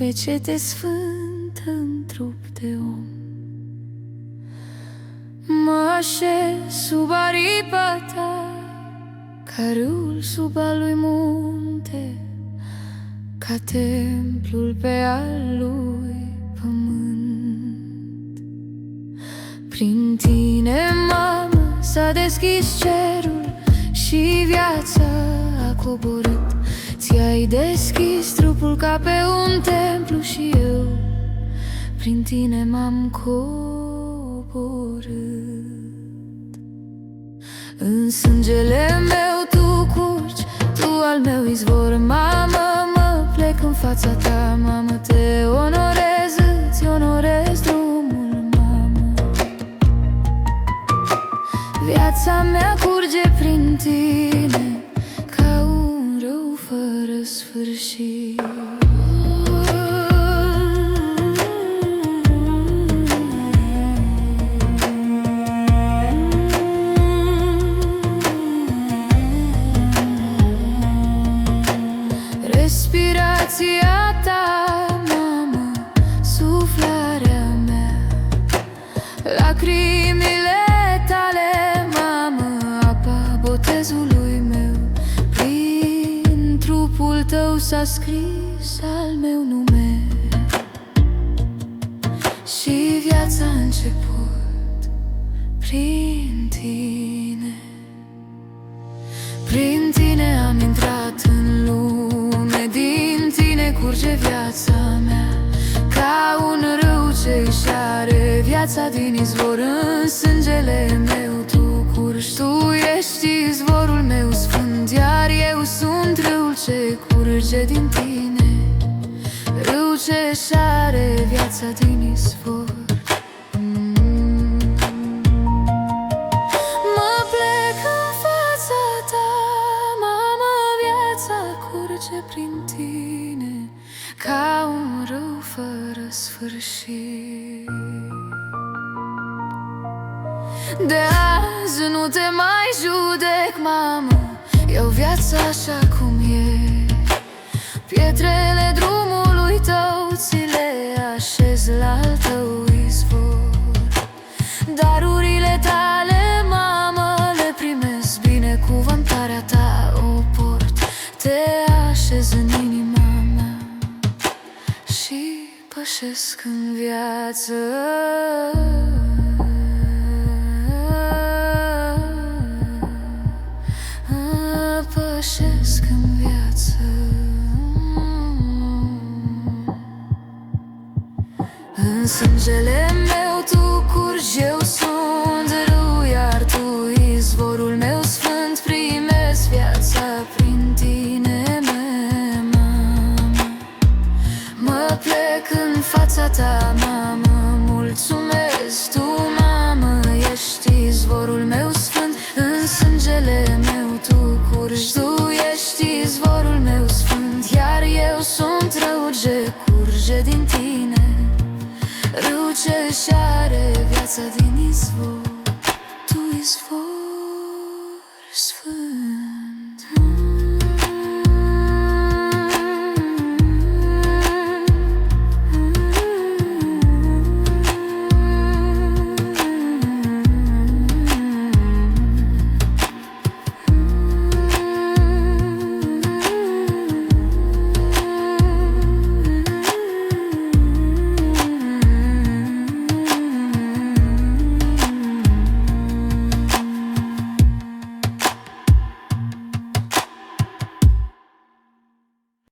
pecete sfântă în trup de om. Mă așez sub aripa ta, ca râul sub al lui munte, ca templul pe al lui pământ. Prin tine, mamă, s-a deschis cerul și viața a coborât. Ți-ai deschis trupul ca pe un templu și eu prin tine m-am coborât. În sângele meu tu curgi, tu al meu izvor. Mamă, mă plec în fața ta, mamă, te onorez, îți onorez drumul, mamă. Viața mea curge prin tine ca un râu fără sfârșit. Respirația ta, mamă, suflarea mea, lacrimile tale, mamă, apa botezului meu. Prin trupul tău s-a scris al meu nume și viața a început prin tine. Prin tine am intrat în lume, din tine curge viața mea, ca un râu ce își are viața din izvor. În sângele meu tu curgi, tu ești izvorul meu sfânt, iar eu sunt râul ce curge din tine, râu ce își are viața din izvor. Prin tine ca un râu fără sfârșit. De azi nu te mai judec, mamă, iau viața așa cum e. Pietrele drumului tău ți le așez la al tău izvor. Darurile tale, mamă, le primesc, binecuvântarea ta o port. Te așez în inima mea și pășesc în viață. Pășesc în viață. În sângele meu tu curgi, eu sunt râu, iar tu izvorul meu sfânt. Primesc viața prin tine, mă plec în fața ta, mamă, mulțumesc. Tu, mamă, ești izvorul meu sfânt. În sângele meu tu curgi, tu ești izvorul meu sfânt, iar eu sunt râul ce curge din tine, râu ce își are viața din izvor.